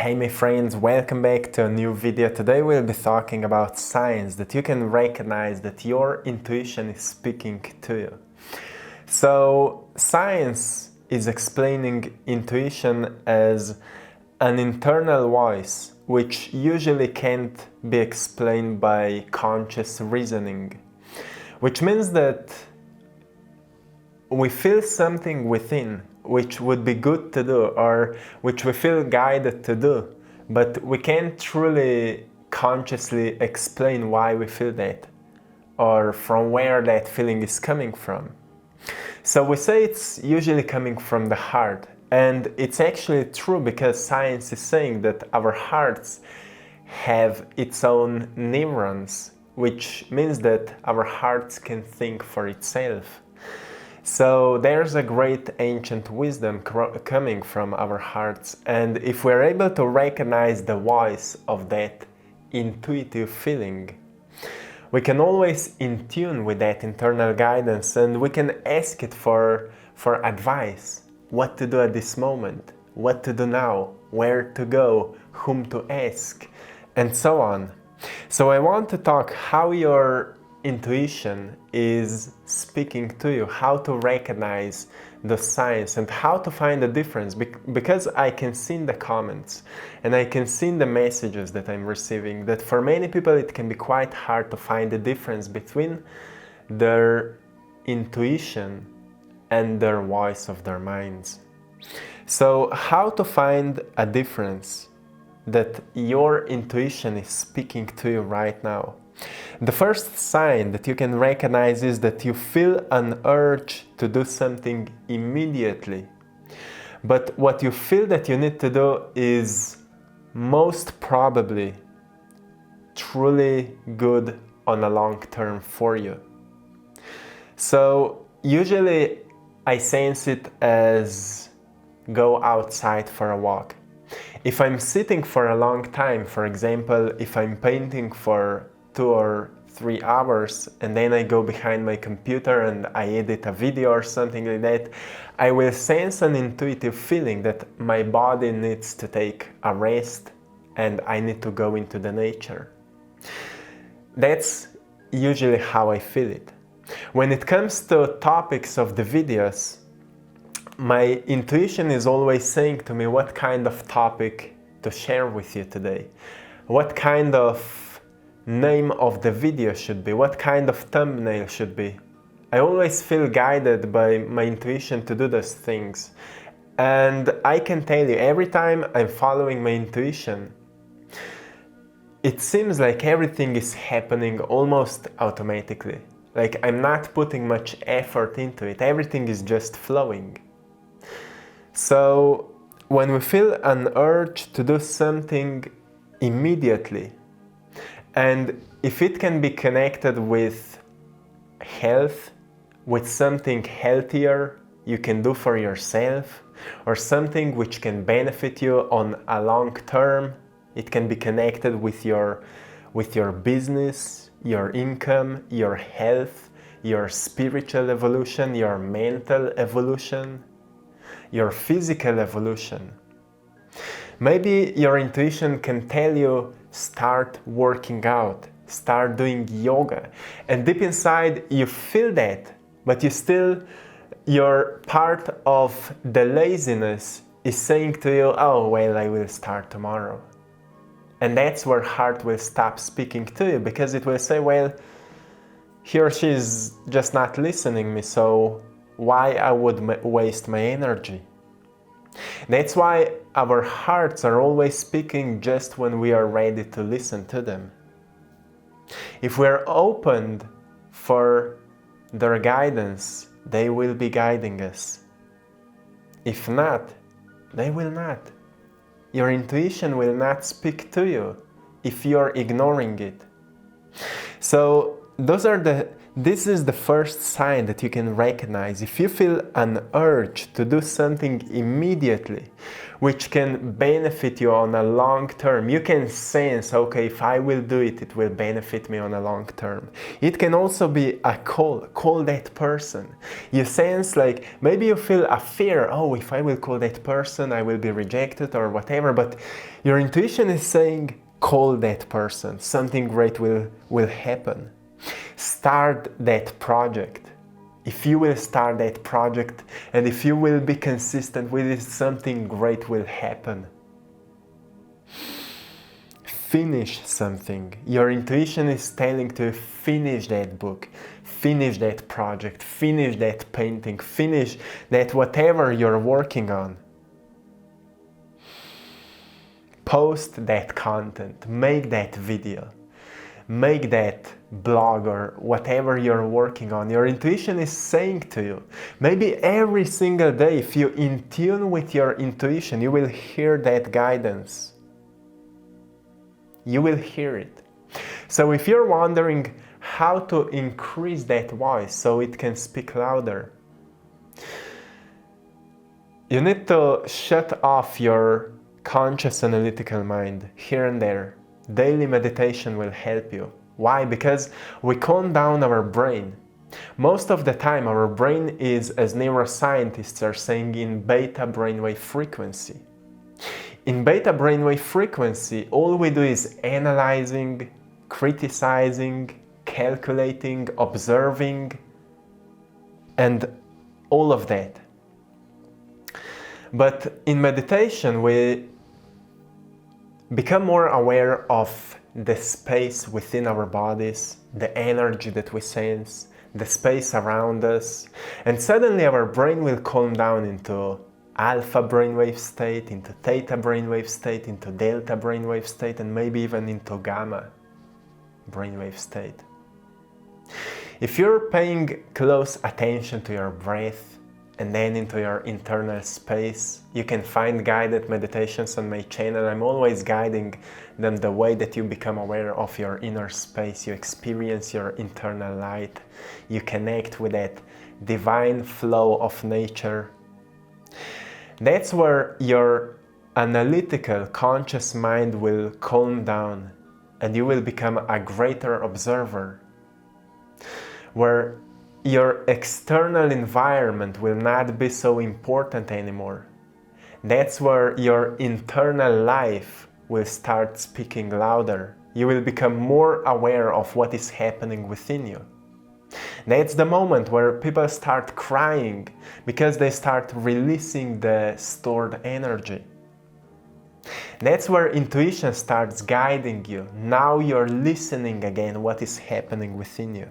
Hey my friends, welcome back to a new video. Today we'll be talking about signs that you can recognize that your intuition is speaking to you. So science is explaining intuition as an internal voice which usually can't be explained by conscious reasoning, which means that we feel something within which would be good to do or which we feel guided to do, but we can't truly consciously explain why we feel that or from where that feeling is coming from. So we say it's usually coming from the heart, and it's actually true because science is saying that our hearts have its own neurons, which means that our hearts can think for itself. So there's a great ancient wisdom coming from our hearts, and if we're able to recognize the voice of that intuitive feeling, we can always in tune with that internal guidance, and we can ask it for advice, what to do at this moment, what to do now, where to go, whom to ask, and so on. So I want to talk how your intuition is speaking to you, how to recognize the signs and how to find the difference, because I can see in the comments and I can see in the messages that I'm receiving that for many people it can be quite hard to find the difference between their intuition and their voice of their minds. So how to find a difference that your intuition is speaking to you right now? The first sign that you can recognize is that you feel an urge to do something immediately. But what you feel that you need to do is most probably truly good on a long term for you. So usually I sense it as go outside for a walk. If I'm sitting for a long time, for example, if I'm painting for 2 or 3 hours and then I go behind my computer and I edit a video or something like that, I will sense an intuitive feeling that my body needs to take a rest and I need to go into the nature. That's usually how I feel it. When it comes to topics of the videos, my intuition is always saying to me what kind of topic to share with you today, what kind of name of the video should be, what kind of thumbnail should be. I always feel guided by my intuition to do those things. And I can tell you, every time I'm following my intuition, it seems like everything is happening almost automatically. Like I'm not putting much effort into it, everything is just flowing. So when we feel an urge to do something immediately, and if it can be connected with health, with something healthier you can do for yourself, or something which can benefit you on a long term, it can be connected with your business, your income, your health, your spiritual evolution, your mental evolution, your physical evolution. Maybe your intuition can tell you, start working out, start doing yoga, and deep inside you feel that, but your part of the laziness is saying to you, oh well, I will start tomorrow. And that's where heart will stop speaking to you, because it will say, well, he or she is just not listening me, so why I would waste my energy? That's why our hearts are always speaking just when we are ready to listen to them. If we're opened for their guidance, they will be guiding us. If not, they will not. Your intuition will not speak to you if you're ignoring it. So those are the This is the first sign that you can recognize. If you feel an urge to do something immediately, which can benefit you on a long term, you can sense, okay, if I will do it, it will benefit me on a long term. It can also be a call that person. You sense like, maybe you feel a fear, oh, if I will call that person, I will be rejected or whatever, but your intuition is saying, call that person, something great will happen. Start that project. If you will start that project and if you will be consistent with it, something great will happen. Finish something. Your intuition is telling to finish that book, finish that project, finish that painting, finish that whatever you're working on. Post that content, make that video. Make that blog or whatever you're working on. Your intuition is saying to you. Maybe every single day, if you in tune with your intuition, you will hear that guidance. You will hear it. So if you're wondering how to increase that voice so it can speak louder, you need to shut off your conscious analytical mind here and there. Daily meditation will help you. Why? Because we calm down our brain. Most of the time our brain is, as neuroscientists are saying, in beta brainwave frequency. In beta brainwave frequency, all we do is analyzing, criticizing, calculating, observing, and all of that. But in meditation, we become more aware of the space within our bodies, the energy that we sense, the space around us, and suddenly our brain will calm down into alpha brainwave state, into theta brainwave state, into delta brainwave state, and maybe even into gamma brainwave state. If you're paying close attention to your breath, and then into your internal space, you can find guided meditations on my channel. I'm always guiding them the way that you become aware of your inner space, you experience your internal light, you connect with that divine flow of nature. That's where your analytical, conscious mind will calm down and you will become a greater observer, where your external environment will not be so important anymore. That's where your internal life will start speaking louder. You will become more aware of what is happening within you. That's the moment where people start crying because they start releasing the stored energy. That's where intuition starts guiding you. Now you're listening again what is happening within you.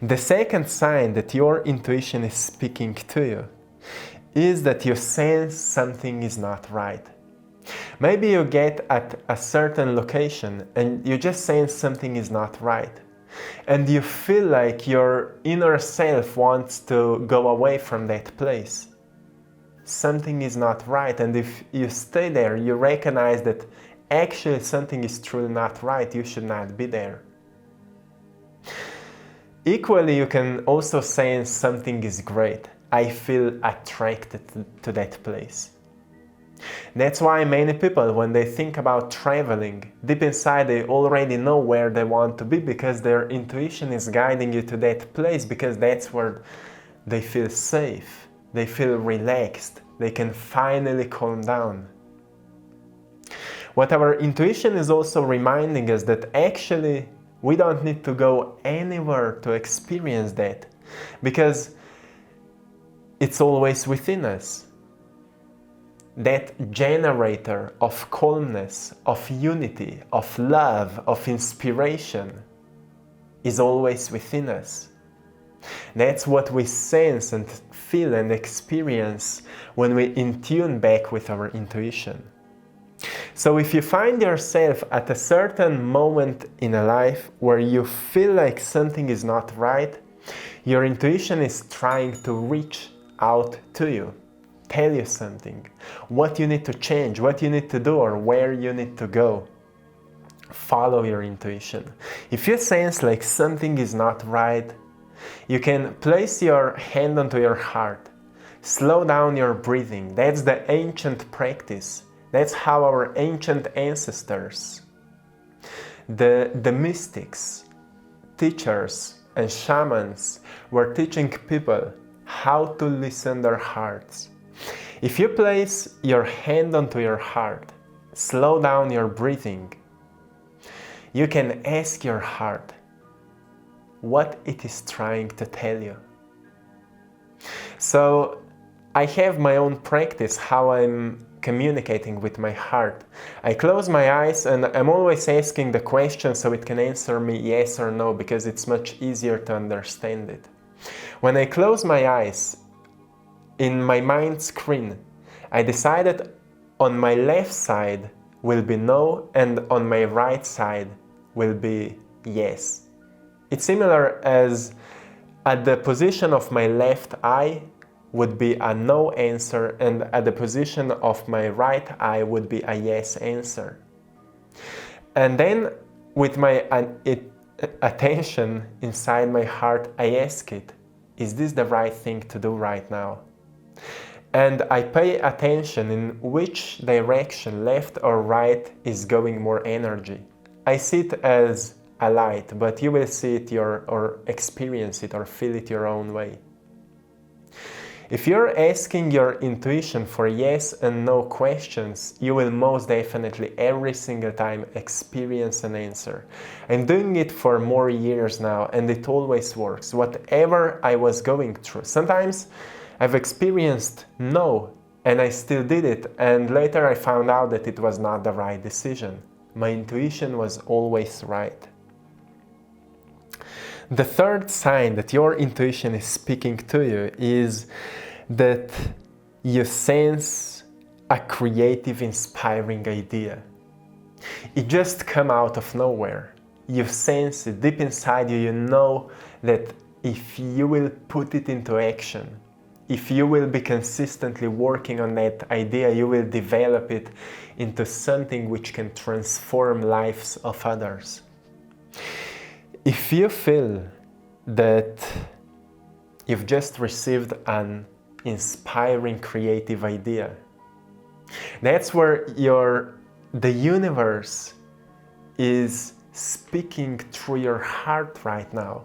The second sign that your intuition is speaking to you is that you sense something is not right. Maybe you get at a certain location and you just sense something is not right. And you feel like your inner self wants to go away from that place. Something is not right, and if you stay there, you recognize that actually something is truly not right, you should not be there. Equally, you can also sense something is great. I feel attracted to that place. That's why many people, when they think about traveling, deep inside they already know where they want to be because their intuition is guiding you to that place, because that's where they feel safe, they feel relaxed, they can finally calm down. What our intuition is also reminding us that actually we don't need to go anywhere to experience that, because it's always within us. That generator of calmness, of unity, of love, of inspiration is always within us. That's what we sense and feel and experience when we in tune back with our intuition. So if you find yourself at a certain moment in a life where you feel like something is not right, your intuition is trying to reach out to you, tell you something, what you need to change, what you need to do, or where you need to go. Follow your intuition. If you sense like something is not right, You can place your hand onto your heart. Slow down your breathing. That's the ancient practice. That's how our ancient ancestors, the mystics, teachers and shamans were teaching people how to listen their hearts. If you place your hand onto your heart, slow down your breathing, you can ask your heart what it is trying to tell you. So I have my own practice how I'm communicating with my heart. I close my eyes and I'm always asking the question so it can answer me yes or no, because it's much easier to understand it. When I close my eyes, in my mind screen, I decided on my left side will be no and on my right side will be yes. It's similar as at the position of my left eye would be a no answer, and at the position of my right eye would be a yes answer. And then with my attention inside my heart, I ask it, is this the right thing to do right now? And I pay attention in which direction, left or right, is going more energy. I see it as a light, but you will see it or experience it or feel it your own way. If you're asking your intuition for yes and no questions, you will most definitely every single time experience an answer. I'm doing it for more years now and it always works, whatever I was going through. Sometimes I've experienced no and I still did it, and later I found out that it was not the right decision. My intuition was always right. The third sign that your intuition is speaking to you is that you sense a creative, inspiring idea. It just comes out of nowhere. You sense it deep inside you. You know that if you will put it into action, if you will be consistently working on that idea, you will develop it into something which can transform lives of others. If you feel that you've just received an inspiring creative idea, that's where the universe is speaking through your heart right now.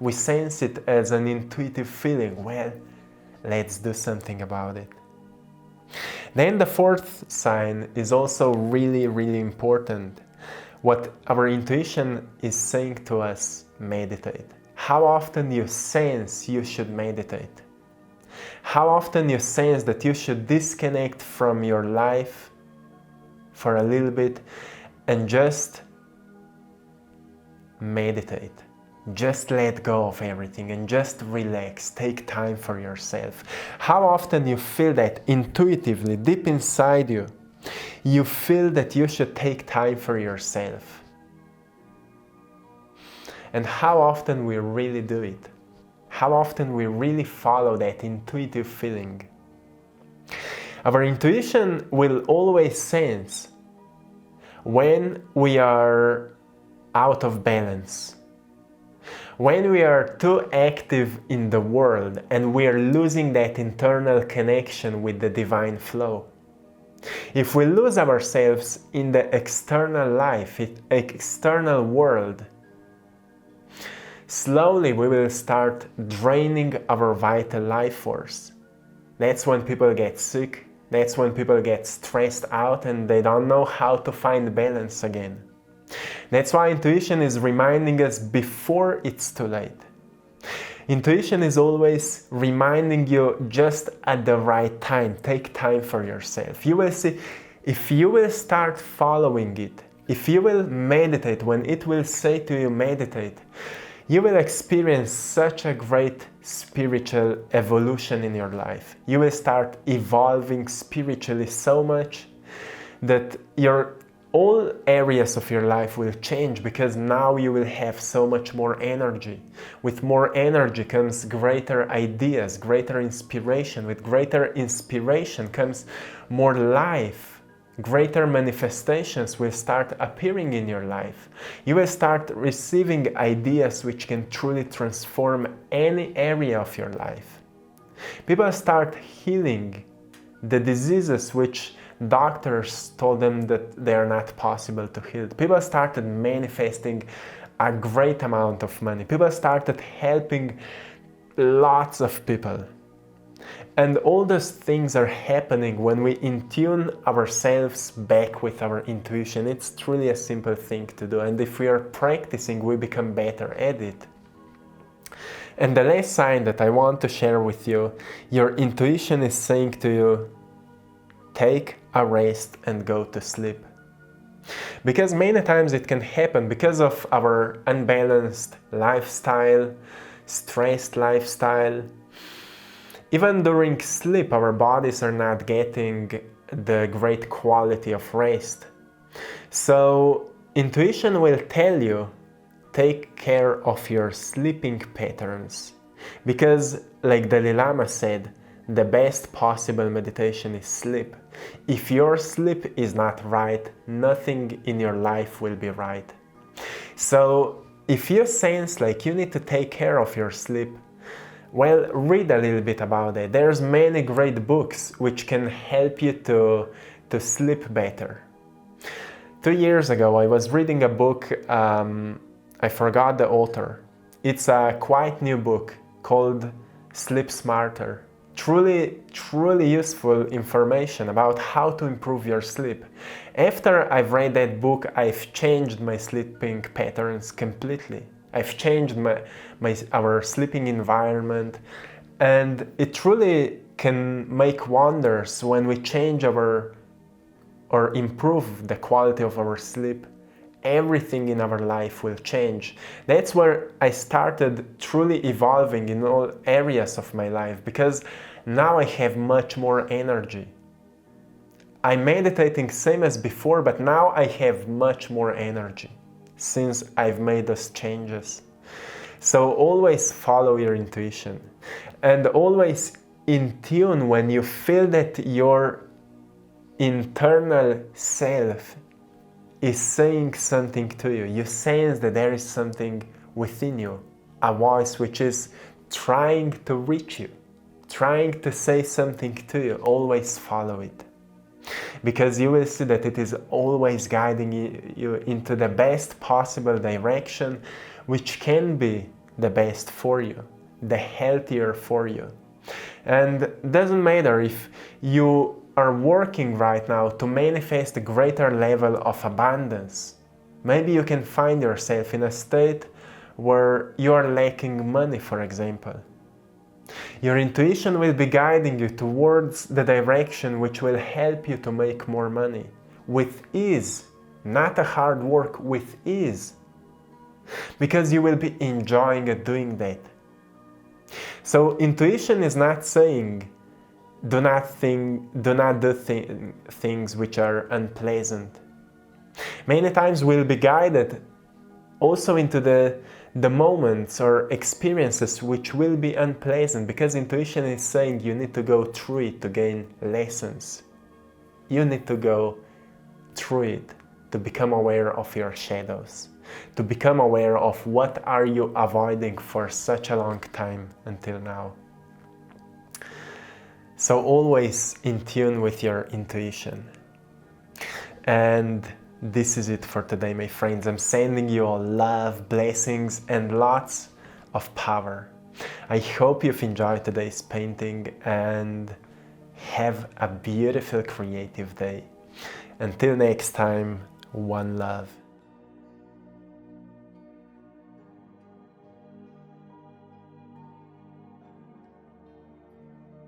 We sense it as an intuitive feeling. Well, let's do something about it. Then the fourth sign is also really, really important. What our intuition is saying to us, meditate. How often you sense you should meditate? How often you sense that you should disconnect from your life for a little bit and just meditate? Just let go of everything and just relax, take time for yourself. How often you feel that intuitively, deep inside you, you feel that you should take time for yourself? And how often we really do it? How often we really follow that intuitive feeling? Our intuition will always sense when we are out of balance, when we are too active in the world and we are losing that internal connection with the divine flow. If we lose ourselves in the external life, external world, slowly we will start draining our vital life force. That's when people get sick, that's when people get stressed out and they don't know how to find balance again. That's why intuition is reminding us before it's too late. Intuition is always reminding you just at the right time. Take time for yourself. You will see, if you will start following it, if you will meditate when it will say to you meditate, you will experience such a great spiritual evolution in your life. You will start evolving spiritually so much that all areas of your life will change, because now you will have so much more energy. With more energy comes greater ideas, greater inspiration. With greater inspiration comes more life, greater manifestations will start appearing in your life. You will start receiving ideas which can truly transform any area of your life. People start healing the diseases which doctors told them that they are not possible to heal. People started manifesting a great amount of money. People started helping lots of people. And all those things are happening when we intune ourselves back with our intuition. It's truly a simple thing to do. And if we are practicing, we become better at it. And the last sign that I want to share with you, your intuition is saying to you, take a rest and go to sleep. Because many times it can happen because of our unbalanced lifestyle, stressed lifestyle. Even during sleep, our bodies are not getting the great quality of rest. So intuition will tell you, take care of your sleeping patterns. Because like Dalai Lama said, the best possible meditation is sleep. If your sleep is not right, nothing in your life will be right. So if you sense like you need to take care of your sleep, well, read a little bit about it. There's many great books which can help you to sleep better. 2 years ago, I was reading a book, I forgot the author. It's a quite new book called Sleep Smarter. Truly useful information about how to improve your sleep. After I've read that book, I've changed my sleeping patterns completely. I've changed our sleeping environment, and it truly can make wonders when we change or improve the quality of our sleep. Everything in our life will change. That's where I started truly evolving in all areas of my life, because now I have much more energy. I'm meditating same as before, but now I have much more energy since I've made those changes. So always follow your intuition, and always in tune when you feel that your internal self is saying something to you. You sense that there is something within you, a voice which is trying to reach you, trying to say something to you. Always follow it, because you will see that it is always guiding you into the best possible direction, which can be the best for you, the healthier for you. And it doesn't matter if you are working right now to manifest a greater level of abundance. Maybe you can find yourself in a state where you are lacking money, for example. Your intuition will be guiding you towards the direction which will help you to make more money with ease, not a hard work, with ease, because you will be enjoying doing that. So intuition is not saying do not do things which are unpleasant. Many times we'll be guided also into the moments or experiences which will be unpleasant, because intuition is saying you need to go through it to gain lessons. You need to go through it to become aware of your shadows, to become aware of what are you avoiding for such a long time until now. So always in tune with your intuition. And this is it for today, my friends. I'm sending you all love, blessings, and lots of power. I hope you've enjoyed today's painting and have a beautiful creative day. Until next time, one love.